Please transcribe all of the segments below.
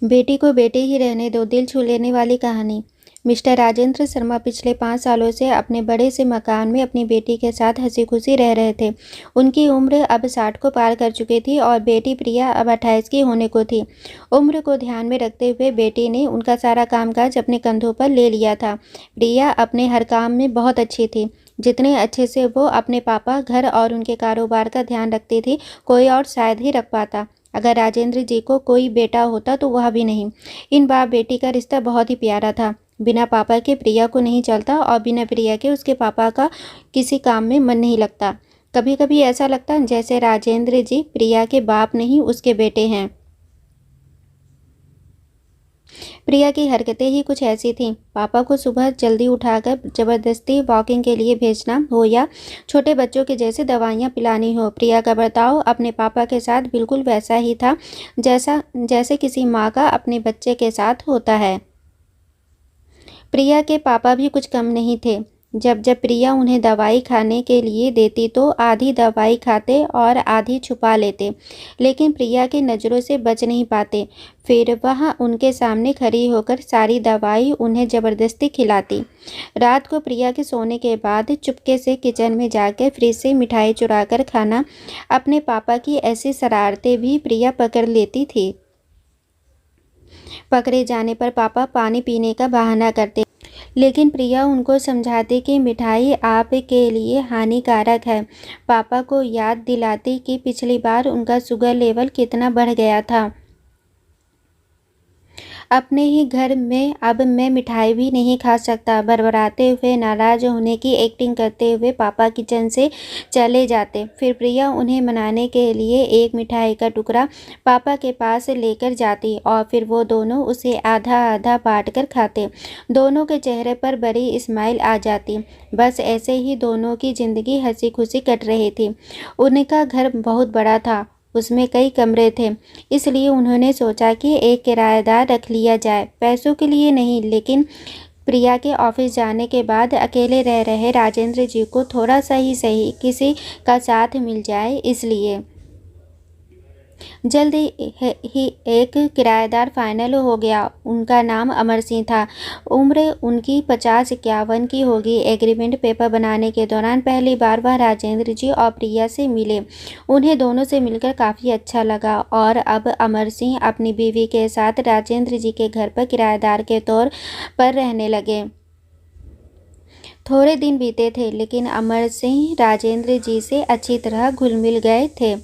बेटी को बेटे ही रहने दो, दिल छू लेने वाली कहानी। मिस्टर राजेंद्र शर्मा पिछले 5 सालों से अपने बड़े से मकान में अपनी बेटी के साथ हंसी-खुशी रह रहे थे। उनकी उम्र अब 60 को पार कर चुकी थी और बेटी प्रिया अब 28 की होने को थी। उम्र को ध्यान में रखते हुए बेटी ने उनका सारा कामकाज अपने कंधों पर ले लिया था। प्रिया अपने हर काम में बहुत अच्छी थी। जितने अच्छे से वो अपने पापा, घर और उनके कारोबार का ध्यान रखती थी, कोई और शायद ही रख पाता। अगर राजेंद्र जी को कोई बेटा होता तो वह भी नहीं। इन बाप बेटी का रिश्ता बहुत ही प्यारा था। बिना पापा के प्रिया को नहीं चलता और बिना प्रिया के उसके पापा का किसी काम में मन नहीं लगता। कभी कभी ऐसा लगता जैसे राजेंद्र जी प्रिया के बाप नहीं, उसके बेटे हैं। प्रिया की हरकतें ही कुछ ऐसी थीं। पापा को सुबह जल्दी उठाकर जबरदस्ती वॉकिंग के लिए भेजना हो या छोटे बच्चों के जैसे दवाइयाँ पिलानी हो, प्रिया का बर्ताव अपने पापा के साथ बिल्कुल वैसा ही था जैसे किसी माँ का अपने बच्चे के साथ होता है। प्रिया के पापा भी कुछ कम नहीं थे। जब जब प्रिया उन्हें दवाई खाने के लिए देती तो आधी दवाई खाते और आधी छुपा लेते, लेकिन प्रिया की नज़रों से बच नहीं पाते। फिर वह उनके सामने खड़ी होकर सारी दवाई उन्हें ज़बरदस्ती खिलाती। रात को प्रिया के सोने के बाद चुपके से किचन में जाकर फ्रिज से मिठाई चुरा कर खाना, अपने पापा की ऐसी शरारतें भी प्रिया पकड़ लेती थी। पकड़े जाने पर पापा पानी पीने का बहाना करते, लेकिन प्रिया उनको समझाती कि मिठाई आप के लिए हानिकारक है। पापा को याद दिलाती कि पिछली बार उनका शुगर लेवल कितना बढ़ गया था। अपने ही घर में अब मैं मिठाई भी नहीं खा सकता। बड़बड़ाते हुए, नाराज होने की एक्टिंग करते हुए पापा किचन से चले जाते। फिर प्रिया उन्हें मनाने के लिए एक मिठाई का टुकड़ा पापा के पास लेकर जाती और फिर वो दोनों उसे आधा आधा बांट कर खाते। दोनों के चेहरे पर बड़ी स्माइल आ जाती। बस ऐसे ही दोनों की जिंदगी हंसी खुशी कट रही थी। उनका घर बहुत बड़ा था, उसमें कई कमरे थे, इसलिए उन्होंने सोचा कि एक किराएदार रख लिया जाए। पैसों के लिए नहीं, लेकिन प्रिया के ऑफिस जाने के बाद अकेले रह रहे राजेंद्र जी को थोड़ा सा ही सही किसी का साथ मिल जाए, इसलिए जल्द ही एक किराएदार फाइनल हो गया। उनका नाम अमर सिंह था। उम्र उनकी 50-51 की होगी। एग्रीमेंट पेपर बनाने के दौरान पहली बार वह राजेंद्र जी और प्रिया से मिले। उन्हें दोनों से मिलकर काफ़ी अच्छा लगा और अब अमर सिंह अपनी बीवी के साथ राजेंद्र जी के घर पर किराएदार के तौर पर रहने लगे। थोड़े दिन बीते थे, लेकिन अमर सिंह राजेंद्र जी से अच्छी तरह घुल मिल गए थे।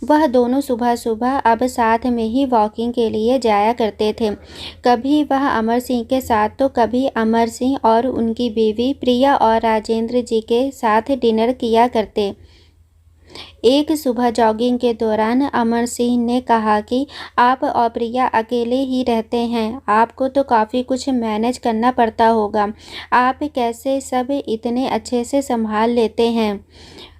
वह दोनों सुबह सुबह अब साथ में ही वॉकिंग के लिए जाया करते थे। कभी वह अमर सिंह के साथ तो कभी अमर सिंह और उनकी बीवी प्रिया और राजेंद्र जी के साथ डिनर किया करते। एक सुबह जॉगिंग के दौरान अमर सिंह ने कहा कि आप और प्रिया अकेले ही रहते हैं, आपको तो काफ़ी कुछ मैनेज करना पड़ता होगा। आप कैसे सब इतने अच्छे से संभाल लेते हैं?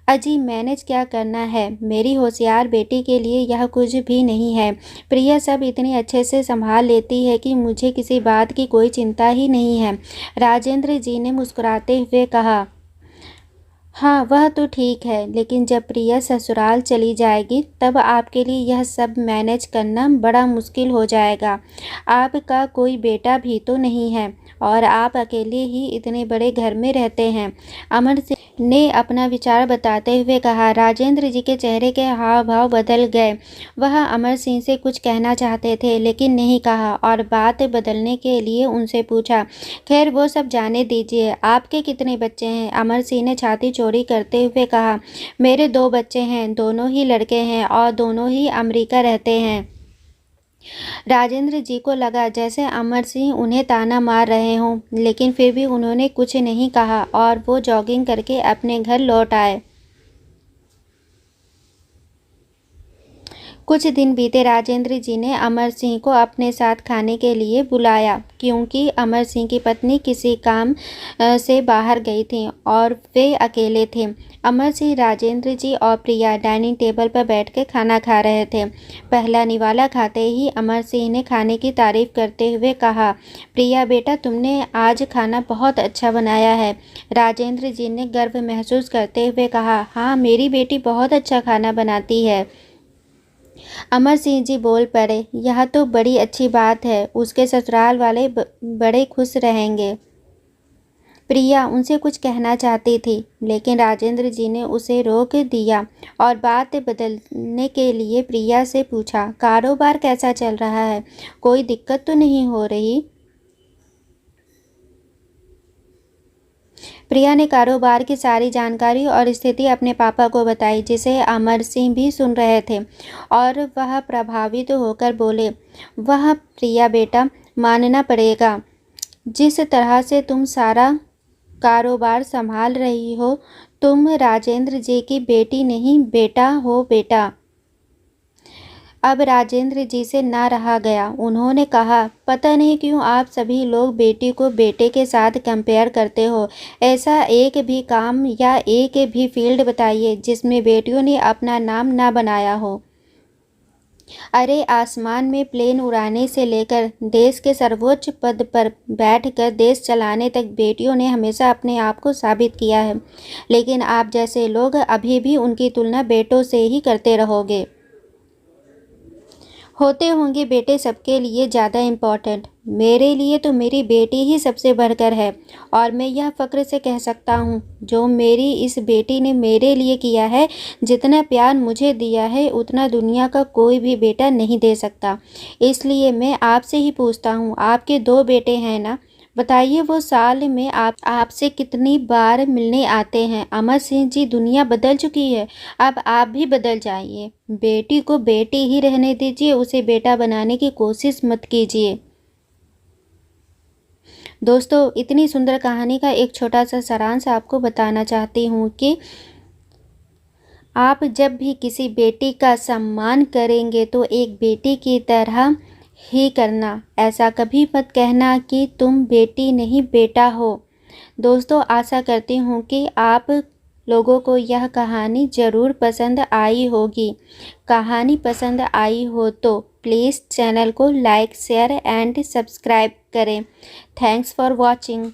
अजी, मैनेज क्या करना है, मेरी होशियार बेटी के लिए यह कुछ भी नहीं है। प्रिया सब इतने अच्छे से संभाल लेती है कि मुझे किसी बात की कोई चिंता ही नहीं है। राजेंद्र जी ने मुस्कुराते हुए कहा, हाँ वह तो ठीक है, लेकिन जब प्रिया ससुराल चली जाएगी तब आपके लिए यह सब मैनेज करना बड़ा मुश्किल हो जाएगा। आपका कोई बेटा भी तो नहीं है और आप अकेले ही इतने बड़े घर में रहते हैं। अमर सिंह ने अपना विचार बताते हुए कहा। राजेंद्र जी के चेहरे के हाव भाव बदल गए। वह अमर सिंह से कुछ कहना चाहते थे, लेकिन नहीं कहा और बात बदलने के लिए उनसे पूछा, खैर वो सब जाने दीजिए, आपके कितने बच्चे हैं? अमर सिंह ने छाती चौड़ी करते हुए कहा, मेरे 2 बच्चे हैं, दोनों ही लड़के हैं और दोनों ही अमेरिका रहते हैं। राजेंद्र जी को लगा जैसे अमर सिंह उन्हें ताना मार रहे हों, लेकिन फिर भी उन्होंने कुछ नहीं कहा और वो जॉगिंग करके अपने घर लौट आए। कुछ दिन बीते। राजेंद्र जी ने अमर सिंह को अपने साथ खाने के लिए बुलाया, क्योंकि अमर सिंह की पत्नी किसी काम से बाहर गई थी और वे अकेले थे। अमर सिंह, राजेंद्र जी और प्रिया डाइनिंग टेबल पर बैठकर खाना खा रहे थे। पहला निवाला खाते ही अमर सिंह ने खाने की तारीफ करते हुए कहा, प्रिया बेटा, तुमने आज खाना बहुत अच्छा बनाया है। राजेंद्र जी ने गर्व महसूस करते हुए कहा, हाँ मेरी बेटी बहुत अच्छा खाना बनाती है। अमर सिंह जी बोल पड़े, यह तो बड़ी अच्छी बात है, उसके ससुराल वाले बड़े खुश रहेंगे। प्रिया उनसे कुछ कहना चाहती थी, लेकिन राजेंद्र जी ने उसे रोक दिया और बात बदलने के लिए प्रिया से पूछा, कारोबार कैसा चल रहा है? कोई दिक्कत तो नहीं हो रही? प्रिया ने कारोबार की सारी जानकारी और स्थिति अपने पापा को बताई, जिसे अमर सिंह भी सुन रहे थे और वह प्रभावित होकर बोले, वह प्रिया बेटा, मानना पड़ेगा, जिस तरह से तुम सारा कारोबार संभाल रही हो, तुम राजेंद्र जी की बेटी नहीं बेटा हो बेटा। अब राजेंद्र जी से ना रहा गया। उन्होंने कहा, पता नहीं क्यों आप सभी लोग बेटी को बेटे के साथ कंपेयर करते हो। ऐसा एक भी काम या एक भी फील्ड बताइए जिसमें बेटियों ने अपना नाम ना बनाया हो। अरे आसमान में प्लेन उड़ाने से लेकर देश के सर्वोच्च पद पर बैठकर देश चलाने तक बेटियों ने हमेशा अपने आप को साबित किया है, लेकिन आप जैसे लोग अभी भी उनकी तुलना बेटों से ही करते रहोगे। होते होंगे बेटे सबके लिए ज़्यादा इम्पोर्टेंट, मेरे लिए तो मेरी बेटी ही सबसे बढ़कर है, और मैं यह फ़क्र से कह सकता हूँ, जो मेरी इस बेटी ने मेरे लिए किया है, जितना प्यार मुझे दिया है, उतना दुनिया का कोई भी बेटा नहीं दे सकता। इसलिए मैं आपसे ही पूछता हूँ, आपके 2 बेटे हैं ना? बताइए वो साल में आपसे कितनी बार मिलने आते हैं? अमर सिंह जी, दुनिया बदल चुकी है, अब आप भी बदल जाइए। बेटी को बेटी ही रहने दीजिए, उसे बेटा बनाने की कोशिश मत कीजिए। दोस्तों, इतनी सुंदर कहानी का एक छोटा सा सारांश आपको बताना चाहती हूँ कि आप जब भी किसी बेटी का सम्मान करेंगे तो एक बेटी की तरह ही करना। ऐसा कभी मत कहना कि तुम बेटी नहीं बेटा हो। दोस्तों, आशा करती हूँ कि आप लोगों को यह कहानी ज़रूर पसंद आई होगी। कहानी पसंद आई हो तो प्लीज़ चैनल को लाइक, शेयर एंड सब्सक्राइब करें। Thanks for watching.